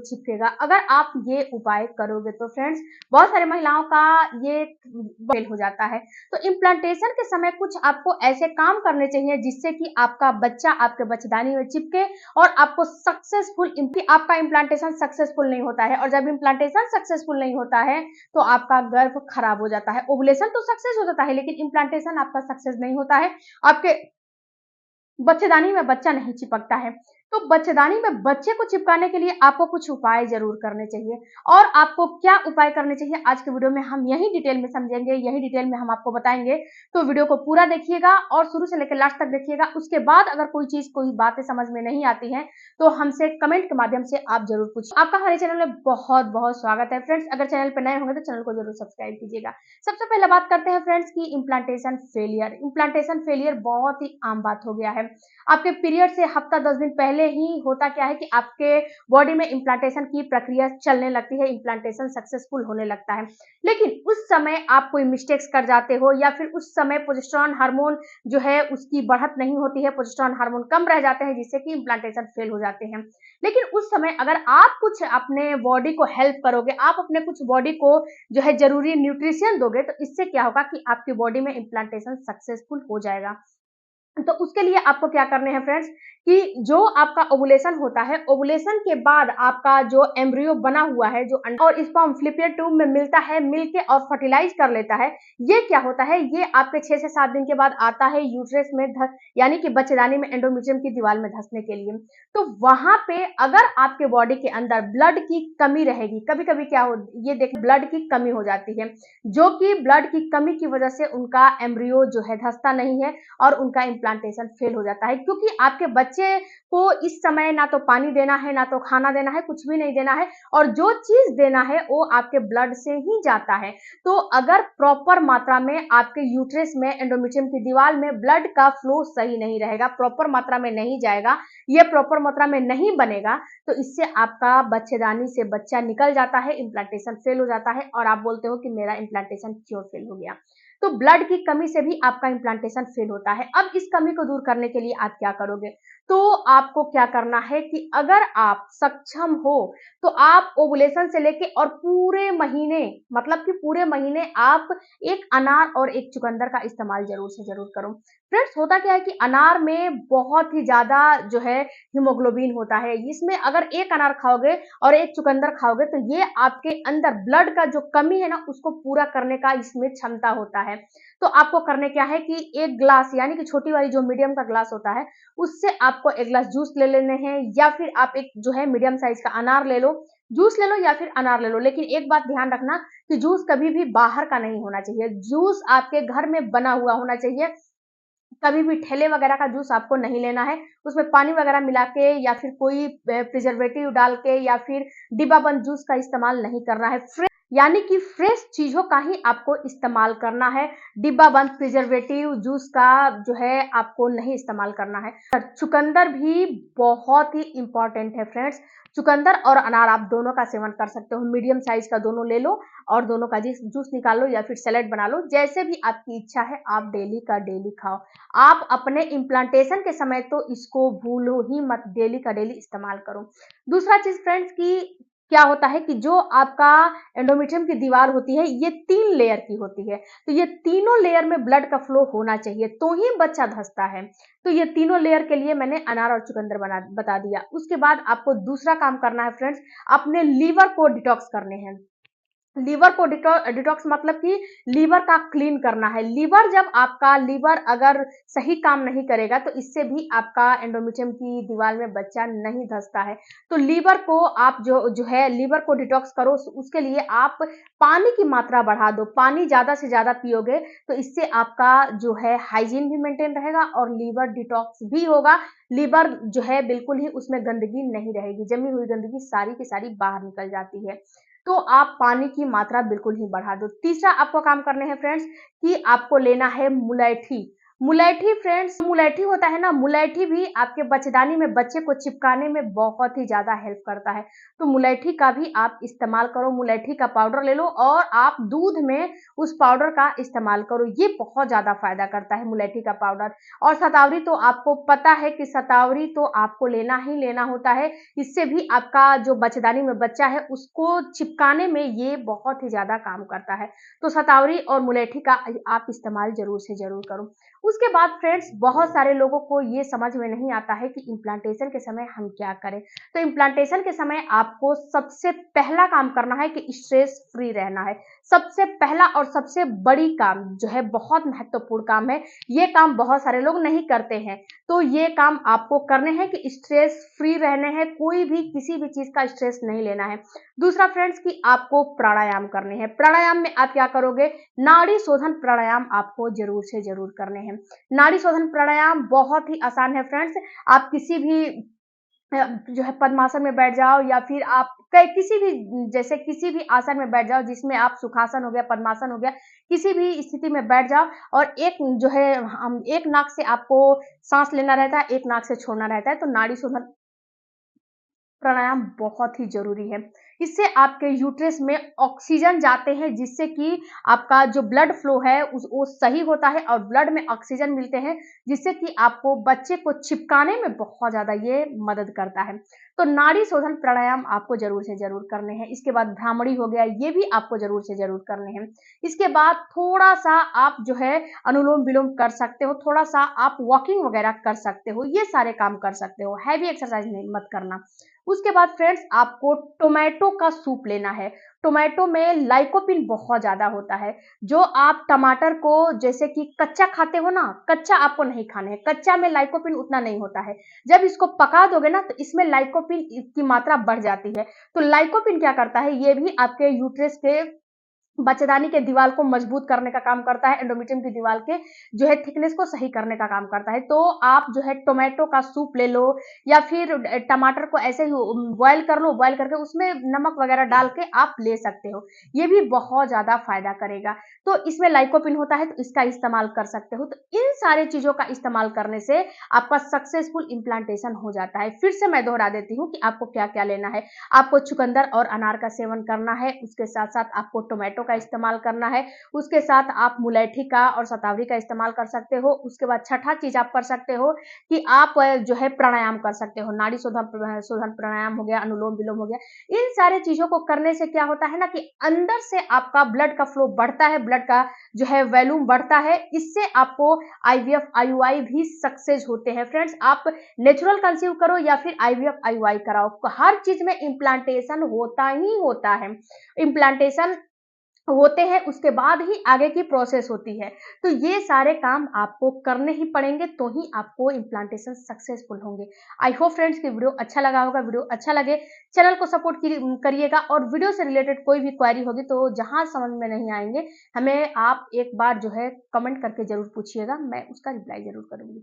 चिपकेगा अगर आप ये उपाय करोगे। तो फ्रेंड्स बहुत सारी महिलाओं का ये फेल हो जाता है। तो इम्प्लांटेशन के समय कुछ आपको ऐसे काम करने चाहिए जिससे कि आपका बच्चा आपके बच्चेदानी में चिपके और आपको सक्सेसफुल आपका इम्प्लांटेशन सक्सेसफुल नहीं होता है। और जब इम्प्लांटेशन सक्सेसफुल नहीं होता है तो आपका गर्भ खराब हो जाता है। ओवुलेशन तो सक्सेस हो जाता है लेकिन इम्प्लांटेशन आपका सक्सेस नहीं होता है, आपके बच्चेदानी में बच्चा नहीं चिपकता है। तो बच्चेदानी में बच्चे को चिपकाने के लिए आपको कुछ उपाय जरूर करने चाहिए। और आपको क्या उपाय करने चाहिए आज के वीडियो में हम यही डिटेल में समझेंगे, यही डिटेल में हम आपको बताएंगे। तो वीडियो को पूरा देखिएगा और शुरू से लेकर लास्ट तक देखिएगा। उसके बाद अगर कोई चीज कोई बातें समझ में नहीं आती हैं तो हमसे कमेंट के माध्यम से आप जरूर पूछिए। आपका हमारे चैनल में बहुत बहुत स्वागत है। फ्रेंड्स अगर चैनल पर नए होंगे तो चैनल को जरूर सब्सक्राइब कीजिएगा। सबसे पहले बात करते हैं फ्रेंड्स की इम्प्लांटेशन फेलियर। इम्प्लांटेशन फेलियर बहुत ही आम बात हो गया है। आपके पीरियड से हफ्ता 10 दिन पहले ही होता क्या है कि आपके बॉडी में इम्प्लांटेशन की प्रक्रिया चलने लगती है, इम्प्लांटेशन सक्सेसफुल होने लगता है। लेकिन उस समय आप कोई मिस्टेक्स कर जाते हो या फिर उस समय प्रोजेस्टेरोन हार्मोन जो है उसकी बढ़त नहीं होती है, प्रोजेस्टेरोन हार्मोन कम रह जाते हैं जिससे कि इम्प्लांटेशन फेल हो जाते हैं। लेकिन उस समय अगर आप कुछ अपने बॉडी को हेल्प करोगे, आप अपने कुछ बॉडी को जो है जरूरी न्यूट्रिशन दोगे तो इससे क्या होगा कि आपकी बॉडी में इम्प्लांटेशन सक्सेसफुल हो जाएगा। तो उसके लिए आपको क्या करने हैं फ्रेंड्स कि जो आपका ओवुलेशन होता है, ओवुलेशन के बाद आपका जो एम्ब्रियो बना हुआ है, जो और स्पर्म फ्लिपियर ट्यूब में मिलता है, मिलके और फर्टिलाइज कर लेता है। ये क्या होता है, ये आपके 6 से 7 दिन के बाद आता है यूट्रस में यानी कि बच्चेदानी में एंडोमेट्रियम की दीवार में धंसने के लिए। तो वहां पे अगर आपके बॉडी के अंदर ब्लड की कमी रहेगी, कभी कभी क्या हो, ये देखिए ब्लड की कमी हो जाती है, जो कि ब्लड की कमी की वजह से उनका एम्ब्रियो जो है धंसता नहीं है और उनका इम्प्लांटेशन फेल हो जाता है। क्योंकि आपके बच्चे को इस समय ना तो पानी देना है, ना तो खाना देना है, कुछ भी नहीं देना है और जो चीज देना है वो आपके ब्लड से ही जाता है। तो अगर प्रॉपर मात्रा में आपके यूट्रस में एंडोमेट्रियम की दीवार में ब्लड का फ्लो सही नहीं रहेगा, प्रॉपर मात्रा में नहीं जाएगा, ये प्रॉपर मात्रा में नहीं बनेगा, तो इससे आपका बच्चेदानी से बच्चा निकल जाता है, इम्प्लांटेशन फेल हो जाता है और आप बोलते हो कि मेरा इम्प्लांटेशन क्यों फेल हो गया। तो ब्लड की कमी से भी आपका इम्प्लांटेशन फेल होता है। अब इस कमी को दूर करने के लिए आप क्या करोगे, तो आपको क्या करना है कि अगर आप सक्षम हो तो आप ओवुलेशन से लेके और पूरे महीने, मतलब कि पूरे महीने आप एक अनार और एक चुकंदर का इस्तेमाल जरूर से जरूर करो। फ्रेंड्स होता क्या है कि अनार में बहुत ही ज्यादा जो है हीमोग्लोबिन होता है। इसमें अगर एक अनार खाओगे और एक चुकंदर खाओगे तो ये आपके अंदर ब्लड का जो कमी है ना उसको पूरा करने का इसमें क्षमता होता है। तो आपको करने क्या है कि एक ग्लास यानी कि छोटी वाली जो मीडियम का ग्लास होता है उससे आपको एक ग्लास जूस ले लेने हैं, या फिर आप एक जो है मीडियम साइज का अनार ले लो, जूस ले लो या फिर अनार ले लो। लेकिन एक बात ध्यान रखना कि जूस कभी भी बाहर का नहीं होना चाहिए, जूस आपके घर में बना हुआ होना चाहिए। कभी भी ठेले वगैरह का जूस आपको नहीं लेना है, उसमें पानी वगैरह मिला के या फिर कोई प्रिजर्वेटिव डाल के या फिर डिब्बा बंद जूस का इस्तेमाल नहीं करना है। यानी कि फ्रेश चीजों का ही आपको इस्तेमाल करना है, डिब्बा बंद प्रिजर्वेटिव जूस का जो है आपको नहीं इस्तेमाल करना है। चुकंदर भी बहुत ही इंपॉर्टेंट है फ्रेंड्स, चुकंदर और अनार आप दोनों का सेवन कर सकते हो, मीडियम साइज का दोनों ले लो और दोनों का जूस निकाल लो या फिर सैलेड बना लो, जैसे भी आपकी इच्छा है आप डेली का डेली खाओ। आप अपने इम्प्लांटेशन के समय तो इसको भूलो ही मत, डेली का डेली इस्तेमाल करो। दूसरा चीज फ्रेंड्स की क्या होता है कि जो आपका एंडोमेट्रियम की दीवार होती है ये 3 लेयर की होती है, तो ये तीनों लेयर में ब्लड का फ्लो होना चाहिए तो ही बच्चा धंसता है। तो ये तीनों लेयर के लिए मैंने अनार और चुकंदर बता दिया। उसके बाद आपको दूसरा काम करना है फ्रेंड्स, अपने लीवर को डिटॉक्स करने हैं। लीवर को डिटॉक्स मतलब कि लीवर का क्लीन करना है। लीवर जब आपका लीवर अगर सही काम नहीं करेगा तो इससे भी आपका एंडोमेट्रियम की दीवार में बच्चा नहीं धंसता है। तो लीवर को आप जो है लीवर को डिटॉक्स करो, उसके लिए आप पानी की मात्रा बढ़ा दो, पानी ज्यादा से ज्यादा पियोगे तो इससे आपका जो है हाइजीन भी मेंटेन रहेगा और लीवर डिटॉक्स भी होगा। लीवर जो है बिल्कुल ही उसमें गंदगी नहीं रहेगी, जमी हुई गंदगी सारी की सारी बाहर निकल जाती है। तो आप पानी की मात्रा बिल्कुल ही बढ़ा दो। तीसरा आपको काम करने हैं फ्रेंड्स कि आपको लेना है मुलैठी। मुलैठी फ्रेंड्स, मुलैठी होता है ना, मुलैठी भी आपके बच्चेदानी में बच्चे को चिपकाने में बहुत ही ज़्यादा हेल्प करता है। तो मुलैठी का भी आप इस्तेमाल करो, मुलैठी का पाउडर ले लो और आप दूध में उस पाउडर का इस्तेमाल करो। ये बहुत ज़्यादा फ़ायदा करता है मुलैठी का पाउडर। और शतावरी तो आपको पता है कि शतावरी तो आपको लेना ही लेना होता है। इससे भी आपका जो बच्चेदानी में बच्चा है उसको चिपकाने में ये बहुत ही ज़्यादा काम करता है। तो शतावरी और मुलैठी का आप इस्तेमाल ज़रूर से ज़रूर करो। उसके बाद फ्रेंड्स, बहुत सारे लोगों को ये समझ में नहीं आता है कि इम्प्लांटेशन के समय हम क्या करें। तो इम्प्लांटेशन के समय आपको सबसे पहला काम करना है कि स्ट्रेस फ्री रहना है। सबसे पहला और सबसे बड़ी काम जो है, बहुत महत्वपूर्ण काम है, ये काम बहुत सारे लोग नहीं करते हैं। तो ये काम आपको करने हैं कि स्ट्रेस फ्री रहने हैं, कोई भी किसी भी चीज का स्ट्रेस नहीं लेना है। दूसरा फ्रेंड्स, कि आपको प्राणायाम करने हैं। प्राणायाम में आप क्या करोगे, नाड़ी शोधन प्राणायाम आपको जरूर से जरूर करने हैं। नाड़ी शोधन प्राणायाम बहुत ही आसान है फ्रेंड्स। आप किसी भी जो है पद्मासन में बैठ जाओ, या फिर आप किसी भी, जैसे किसी भी आसन में बैठ जाओ जिसमें आप सुखासन हो गया, पद्मासन हो गया, किसी भी स्थिति में बैठ जाओ और एक जो है हम एक नाक से आपको सांस लेना रहता है, एक नाक से छोड़ना रहता है। तो नाड़ी शोधन प्राणायाम बहुत ही ज़रूरी है। इससे आपके यूट्रस में ऑक्सीजन जाते हैं, जिससे कि आपका जो ब्लड फ्लो है वो सही होता है और ब्लड में ऑक्सीजन मिलते हैं, जिससे कि आपको बच्चे को चिपकाने में बहुत ज़्यादा ये मदद करता है। तो नाड़ी शोधन प्राणायाम आपको ज़रूर से ज़रूर करने हैं। इसके बाद भ्रामरी हो गया, ये भी आपको ज़रूर से ज़रूर करने हैं। इसके बाद थोड़ा-सा आप जो है अनुलोम-विलोम कर सकते हो, थोड़ा-सा आप वॉकिंग वगैरह कर सकते हो, ये सारे काम कर सकते हो। हैवी एक्सरसाइज नहीं मत करना। उसके बाद फ्रेंड्स, आपको टोमेटो का सूप लेना है। टोमेटो में लाइकोपिन बहुत ज़्यादा होता है। जो आप टमाटर को जैसे कि कच्चा खाते हो ना, कच्चा आपको नहीं खाना है। कच्चा में लाइकोपिन उतना नहीं होता है। जब इसको पका दोगे ना, तो इसमें लाइकोपिन की मात्रा बढ़ जाती है। तो लाइकोपिन क्या करता है, ये भी आपके यूट्रस के बच्चेदानी के दीवार को मजबूत करने का काम करता है, एंडोमेट्रियम की दीवार के जो है थिकनेस को सही करने का काम करता है। तो आप जो है टोमेटो का सूप ले लो, या फिर टमाटर को ऐसे ही बॉयल कर लो, बॉयल करके उसमें नमक वगैरह डाल के आप ले सकते हो। ये भी बहुत ज़्यादा फ़ायदा करेगा। तो इसमें लाइकोपिन होता है, तो इसका इस्तेमाल कर सकते हो। तो इन सारी चीज़ों का इस्तेमाल करने से आपका सक्सेसफुल इम्प्लांटेशन हो जाता है। फिर से मैं दोहरा देती हूँ कि आपको क्या-क्या लेना है। आपको चुकंदर और अनार का सेवन करना है, उसके साथ-साथ आपको टोमेटो का इस्तेमाल करना है, उसके साथ आप मुलैठी का और शतावरी का इस्तेमाल कर सकते हो। उसके बाद छठा चीज़ आप कर सकते हो कि आप जो है प्राणायाम कर सकते हो। नाड़ी शोधन प्राणायाम हो गया, अनुलोम-विलोम हो गया। इन सारे चीज़ों को करने से क्या होता है ना, कि अंदर से आपका ब्लड का फ्लो बढ़ता है, ब्लड का जो है वॉल्यूम बढ़ता है। इससे आपको आईवीएफ, आईयूआई भी सक्सेस होते हैं। फ्रेंड्स, आप नेचुरल कंसीव करो या फिर आईवीएफ, आईयूआई कराओ, हर चीज़ में इम्प्लांटेशन होता ही होता है। इम्प्लांटेशन होते हैं, उसके बाद ही आगे की प्रोसेस होती है। तो ये सारे काम आपको करने ही पड़ेंगे, तो ही आपको इम्प्लांटेशन सक्सेसफुल होंगे। आई होप फ्रेंड्स कि वीडियो अच्छा लगा होगा। वीडियो अच्छा लगे चैनल को सपोर्ट करिएगा, और वीडियो से रिलेटेड कोई भी क्वेरी होगी तो जहाँ समझ में नहीं आएँगे, हमें आप एक बार जो है कमेंट करके ज़रूर पूछिएगा, मैं उसका रिप्लाई ज़रूर करूँगी।